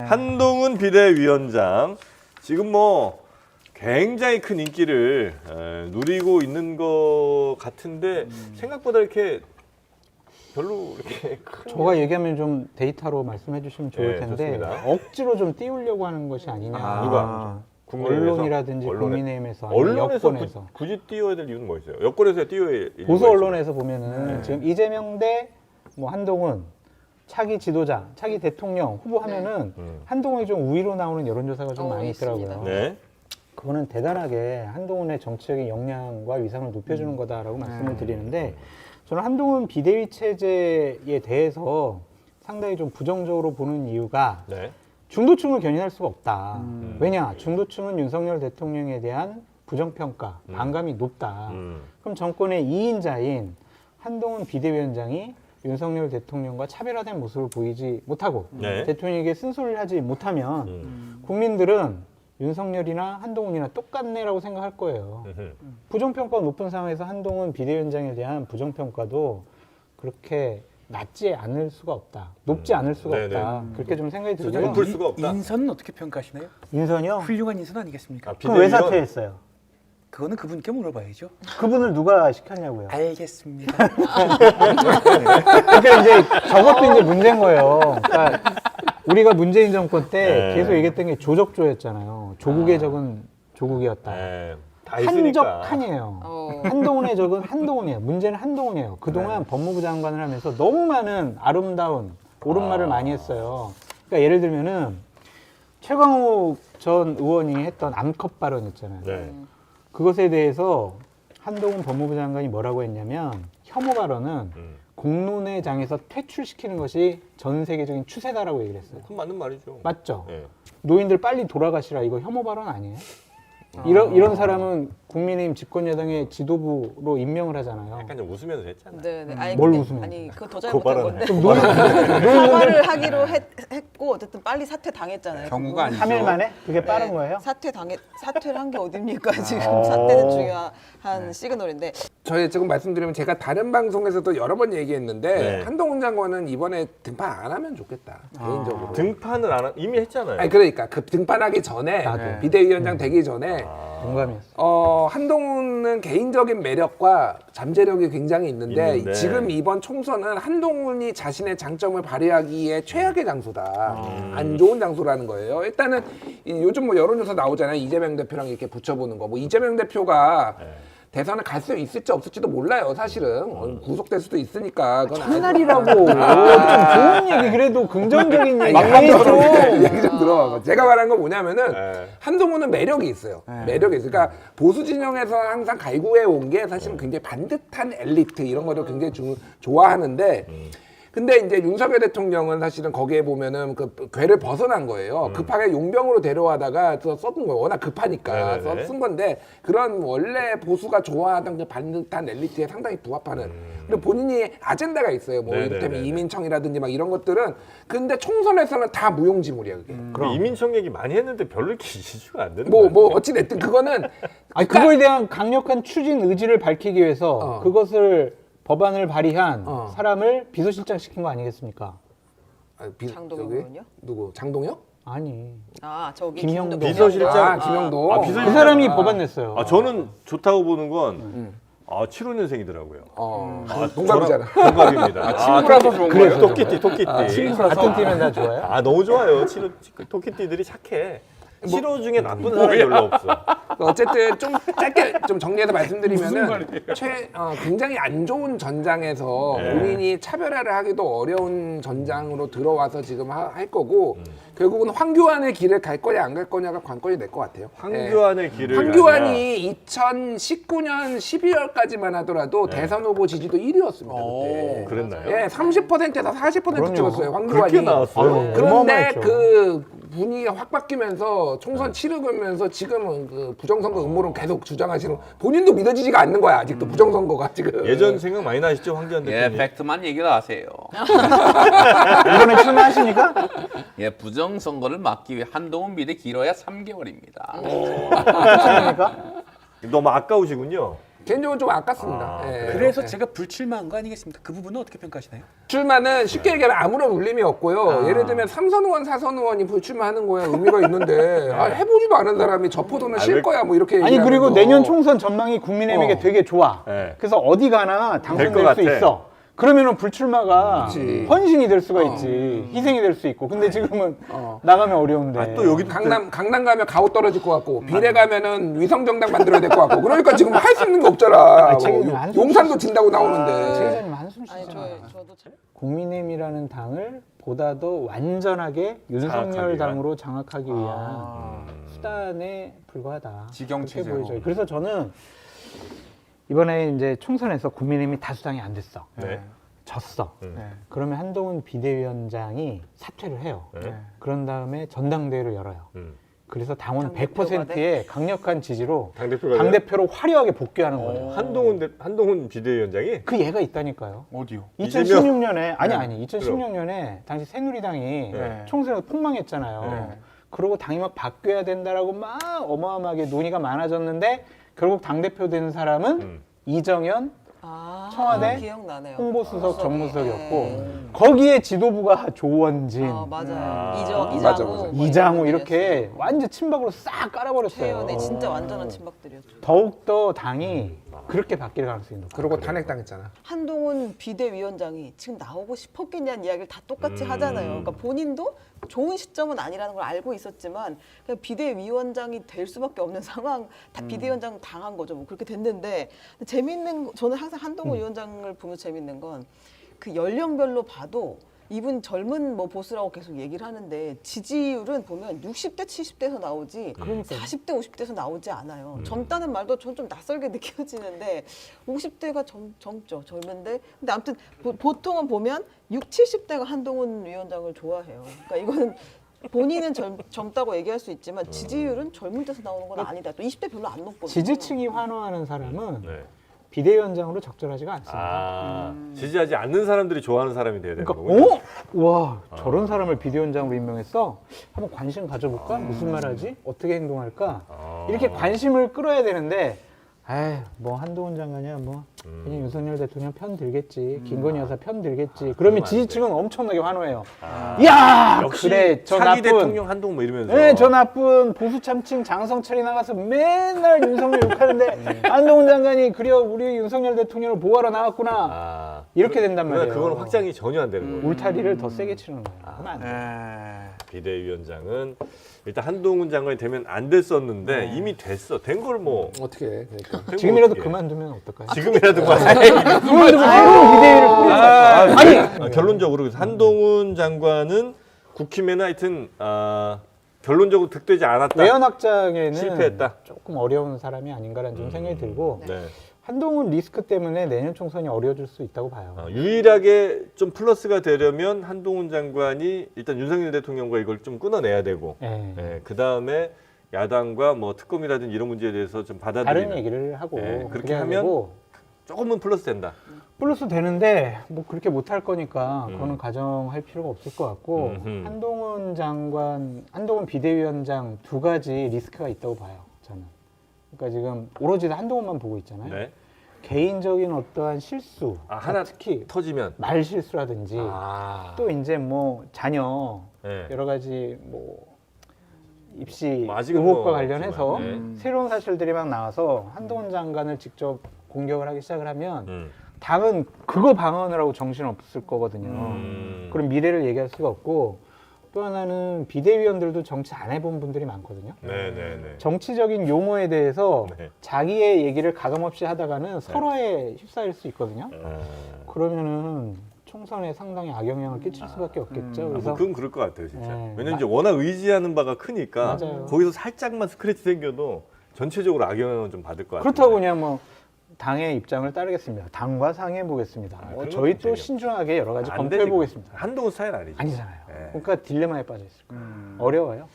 한동훈 비대위원장 지금 뭐 굉장히 큰 인기를 누리고 있는 것 같은데 생각보다 이렇게 별로 이렇게 큰 저가 얘기하면 좀 데이터로 말씀해 주시면 좋을 네, 텐데 좋습니다. 억지로 좀 띄우려고 하는 것이 아니냐. 누가? 국민의힘에서? 언론이라든지 국민의힘에서 아니면 언론에서 여권에서. 굳이 띄워야 될 이유는 뭐 있어요? 여권에서 띄워야 될 이유가 보수 있어요? 언론에서 보면은 지금 이재명 대 뭐 한동훈 차기 지도자, 차기 대통령 후보 하면은 한동훈이 좀 우위로 나오는 여론조사가 좀 많이 있습니다. 있더라고요. 네. 그거는 대단하게 한동훈의 정치적인 역량과 위상을 높여주는 거다라고 말씀을 드리는데 저는 한동훈 비대위 체제에 대해서 상당히 좀 부정적으로 보는 이유가 네. 중도층을 견인할 수가 없다. 왜냐? 중도층은 윤석열 대통령에 대한 부정평가, 반감이 높다. 그럼 정권의 2인자인 한동훈 비대위원장이 윤석열 대통령과 차별화된 모습을 보이지 못하고 네. 대통령에게 쓴소리를 하지 못하면 국민들은 윤석열이나 한동훈이나 똑같네라고 생각할 거예요. 부정평가가 높은 상황에서 한동훈 비대위원장에 대한 부정평가도 그렇게 낮지 않을 수가 없다. 높지 않을 수가 네네. 없다. 그렇게 좀 생각이 들고요. 높을 수가 없다. 인선은 어떻게 평가하시나요? 인선이요? 훌륭한 인선 아니겠습니까? 그럼 왜 사퇴했어요? 그거는 그분께 물어봐야죠. 그분을 누가 시켰냐고요? 알겠습니다. 그러니까 이제 저것도 이제 문제인 거예요. 그러니까 우리가 문재인 정권 때 네. 계속 얘기했던 게 조적조였잖아요. 조국의 적은 조국이었다. 네. 다 한적 있으니까. 한이에요. 한동훈의 적은 한동훈이에요. 문제는 한동훈이에요. 그동안 법무부 장관을 하면서 너무 많은 아름다운 옳은 말을 많이 했어요. 그러니까 예를 들면은 최광욱 전 의원이 했던 암컷 발언 있잖아요. 네. 그것에 대해서 한동훈 법무부 장관이 뭐라고 했냐면 혐오 발언은 공론의 장에서 퇴출시키는 것이 전 세계적인 추세다라고 얘기를 했어요. 그건 맞는 말이죠. 맞죠? 네. 노인들 빨리 돌아가시라 이거 혐오 발언 아니에요? 이런 사람은 국민의힘 집권여당의 지도부로 임명을 하잖아요. 약간 좀 웃으면서 했잖아요. 네네. 아니, 뭘 근데- 웃으면? 아니 그거 더 그거 잘못한 발언해. 건데 사과를 하기로 했고 어쨌든 빨리 사퇴 당했잖아요. 경우가 아니죠. 3일 만에? 그게 빠른 거예요? 사퇴를 한 게 어딥니까 지금 사퇴는 중요한 시그널인데 저희 지금 말씀드리면 제가 다른 방송에서도 여러 번 얘기했는데 네. 한동훈 장관은 이번에 등판 안 하면 좋겠다 개인적으로. 등판을 안 이미 했잖아요. 아니 그러니까 그 등판하기 전에 나도. 비대위원장 되기 전에 동감이었어. 한동훈은 개인적인 매력과 잠재력이 굉장히 있는데 지금 이번 총선은 한동훈이 자신의 장점을 발휘하기에 최악의 장소다. 안 좋은 장소라는 거예요. 일단은 요즘 뭐 여론조사 나오잖아요. 이재명 대표랑 이렇게 붙여보는 거. 뭐 이재명 대표가 대선에 갈 수 있을지 없을지도 몰라요. 사실은 구속될 수도 있으니까. 그건 첫날이라고. 좀 좋은 얘기 그래도 긍정적인 얘기 해줘. 얘기 좀 들어봐. 제가 말한 건 뭐냐면은 네. 한동훈은 매력이 있어요. 매력이 있어요. 그러니까 보수 진영에서 항상 갈구해 온 게 사실은 굉장히 반듯한 엘리트 이런 거를 굉장히 좋아하는데 근데 이제 윤석열 대통령은 사실은 거기에 보면은 그 궤를 벗어난 거예요. 급하게 용병으로 데려와다가 썼던 거예요. 워낙 급하니까 네네네. 쓴 건데 그런 원래 보수가 좋아하던 그 반듯한 엘리트에 상당히 부합하는. 그리고 본인이 아젠다가 있어요. 뭐 네네네네. 이를테면 이민청이라든지 막 이런 것들은 근데 총선에서는 다 무용지물이야 그게. 그럼 이민청 얘기 많이 했는데 별로 이렇게 이슈가 안 되는 뭐 거예요. 뭐 어찌 됐든 그거는 아니 그거에 대한 강력한 추진 의지를 밝히기 위해서 그것을 법안을 발의한 사람을 비서실장 시킨 거 아니겠습니까? 장동영 저기? 의원이요? 누구? 장동혁? 아니. 저기 김형도. 비서실장. 김영도. 아, 비서실장. 그 사람이 법안 냈어요. 저는 좋다고 보는 건 75년생이더라고요. 동갑이잖아. 동갑입니다. 친구라서 좋은 그래, 거예요. 토끼띠. 같은 팀은 다 좋아요? 너무 좋아요. 토끼띠들이 착해. 신호 중에 나쁜 사람이 별로 없어. 어쨌든 좀 짧게 좀 정리해서 말씀드리면은 굉장히 안 좋은 전장에서 본인이 차별화를 하기도 어려운 전장으로 들어와서 지금 할 거고 결국은 황교안의 길을 갈 거냐 안 갈 거냐가 관건이 될 것 같아요. 황교안의 길을 황교안이 2019년 12월까지만 하더라도 대선 후보 지지도 1위였습니다. 그때. 그랬나요? 예, 30%에서 40% 찍었어요. 황교안이. 그렇게 나왔어요? 그런데 어마어마했죠. 그 분위기가 확 바뀌면서 총선 치르면서 지금은 그 부정선거 음모론 계속 주장하시는 본인도 믿어지지가 않는 거야 아직도 부정선거가 지금. 예전 생각 많이 나시죠, 황교안 예, 대표님? 팩트만 얘기를 하세요. 이번에 출마하시니까? 예, 부정선거를 막기 위해 한동훈 비대 길어야 3개월입니다. 출마합니까? 너무 아까우시군요. 개인적으로 좀 아깝습니다. 예. 그래서 제가 불출마한 거 아니겠습니까? 그 부분은 어떻게 평가하시나요? 불출마는 쉽게 얘기하면 아무런 울림이 없고요. 예를 들면 3선 의원, 4선 의원이 불출마하는 거야 의미가 있는데 해보지도 않은 사람이 저 포도는 쉴 거야 뭐 이렇게 아니 그리고 얘기하면서. 내년 총선 전망이 국민의힘에게 되게 좋아. 네. 그래서 어디 가나 것 당선될 수 같아. 있어. 그러면은 불출마가 그치. 헌신이 될 수가 있지. 희생이 될 수 있고. 근데 지금은 나가면 어려운데. 아, 또 여기도 강남 가면 가오 떨어질 것 같고 비례 가면은 위성 정당 만들어야 될 것 같고 그러니까 지금 할 수 있는 게 없잖아. 책 뭐 읽으면 한숨 용산도 쉬지. 진다고 나오는데. 최 기자님 한숨 아니 쉬잖아. 저도 참. 국민의힘이라는 당을 보다 더 완전하게 윤석열 장악하기 당으로 장악하기 위한 수단에 불과하다. 지경 그렇게 체제로. 보여져요. 그래서 저는 이번에 이제 총선에서 국민의힘이 다수당이 안 됐어. 네. 졌어. 네. 그러면 한동훈 비대위원장이 사퇴를 해요. 네. 그런 다음에 전당대회를 열어요. 그래서 당원 당대표가 100%의 강력한 지지로 당대표가 당대표로 화려하게 복귀하는 거예요. 한동훈 비대위원장이 그 예가 있다니까요. 어디요? 2016년에 아니 2016년에 당시 새누리당이 네. 총선에서 폭망했잖아요. 네. 그러고 당이 막 바뀌어야 된다라고 막 어마어마하게 논의가 많아졌는데 결국 당 대표 된 사람은 이정현 아, 청와대 기억나네요. 홍보수석 정무수석이었고 네. 거기에 지도부가 조원진, 맞아요. 맞아. 이장우 이렇게 완전 친박으로 싹 깔아버렸어요. 최연의 진짜 완전한 친박들이었죠. 더욱더 당이 그렇게 바뀔 가능성이 높아요. 그러고 탄핵당했잖아. 한동훈 비대위원장이 지금 나오고 싶었겠냐는 이야기를 다 똑같이 하잖아요. 그러니까 본인도 좋은 시점은 아니라는 걸 알고 있었지만 그냥 비대위원장이 될 수밖에 없는 상황, 다 비대위원장 당한 거죠. 뭐 그렇게 됐는데 재밌는 저는 항상 한동훈 위원장을 보면서 재밌는 건 그 연령별로 봐도 이분 젊은 뭐 보수라고 계속 얘기를 하는데 지지율은 보면 60대, 70대에서 나오지 40대, 50대에서 나오지 않아요. 젊다는 말도 전 좀 낯설게 느껴지는데 50대가 젊죠. 젊은데 근데 아무튼 보통은 보면 60, 70대가 한동훈 위원장을 좋아해요. 그러니까 이거는 본인은 젊다고 얘기할 수 있지만 지지율은 젊은 데서 나오는 건 아니다. 또 20대 별로 안 높거든요. 지지층이 환호하는 사람은 네. 비대위원장으로 적절하지가 않습니다. 아, 지지하지 않는 사람들이 좋아하는 사람이 돼야 되는 그러니까 거군요. 와 저런 사람을 비대위원장으로 임명했어? 한번 관심 가져볼까? 무슨 말하지? 어떻게 행동할까? 이렇게 관심을 끌어야 되는데 뭐 한동훈 장관이야 뭐 그냥 윤석열 대통령 편 들겠지, 김건희 여사 편 들겠지. 그러면 지지층은 엄청나게 환호해요. 야 역시 그래 저 차기 나쁜 대통령 한동훈 뭐 이러면서. 네, 저 나쁜 보수 참칭 장성철이 나가서 맨날 윤석열 욕하는데 한동훈 장관이 그래 우리 윤석열 대통령을 보호하러 나왔구나. 아, 이렇게 된단 말이에요. 그건 확장이 전혀 안 되는 거예요. 울타리를 더 세게 치는 거예요. 그러면 안 돼요. 비대위원장은 일단 한동훈 장관이 되면 안 됐었는데 이미 됐어. 된 걸 뭐. 어떻게 해? 그러니까. 된 걸 지금이라도 어떻게 해. 그만두면 어떨까요? 지금이라도 그만. 그만두면 새로운 비대위를 꾸리는 결론적으로 그래서 한동훈 장관은 국힘에는 하여튼 결론적으로 득되지 않았다. 외연 확장에는 실패했다. 조금 어려운 사람이 아닌가라는 좀 생각이 들고 네. 한동훈 리스크 때문에 내년 총선이 어려워질 수 있다고 봐요. 유일하게 좀 플러스가 되려면 한동훈 장관이 일단 윤석열 대통령과 이걸 좀 끊어내야 되고 예. 그 다음에 야당과 뭐 특검이라든지 이런 문제에 대해서 좀 받아들이는 다른 얘기를 하고 그렇게 그래야 하면 되고 조금은 플러스 된다. 플러스 되는데 뭐 그렇게 못할 거니까 그거는 가정할 필요가 없을 것 같고 한동훈 장관, 한동훈 비대위원장 두 가지 리스크가 있다고 봐요. 저는. 그러니까 지금 오로지 한동훈만 보고 있잖아요. 네. 개인적인 어떠한 실수, 하나 특히 터지면 말 실수라든지 또 이제 뭐 자녀 네. 여러 가지 뭐 입시 뭐 아직은 의혹과 뭐 관련해서 없지만, 새로운 사실들이 막 나와서 한동훈 장관을 직접 공격을 하기 시작을 하면 음. 당은 그거 방어하느라고 정신 없을 거거든요. 그럼 미래를 얘기할 수가 없고 또 하나는 비대위원들도 정치 안 해본 분들이 많거든요. 네네네. 정치적인 용어에 대해서 네. 자기의 얘기를 가감없이 하다가는 서로에 휩싸일 수 있거든요. 그러면은 총선에 상당히 악영향을 끼칠 수밖에 없겠죠. 그래서 그건 그럴 것 같아요, 진짜. 네. 왜냐면 이제 워낙 의지하는 바가 크니까 맞아요. 거기서 살짝만 스크래치 생겨도 전체적으로 악영향을 좀 받을 것 같아요. 그렇다고 그냥 뭐 당의 입장을 따르겠습니다. 당과 상의해 보겠습니다. 그런 저희 건 또 재미없죠. 신중하게 여러 가지 안 검토해 되지. 보겠습니다. 한동훈 스타일 아니지. 아니잖아요. 네. 그러니까 딜레마에 빠져 있을 거예요. 어려워요.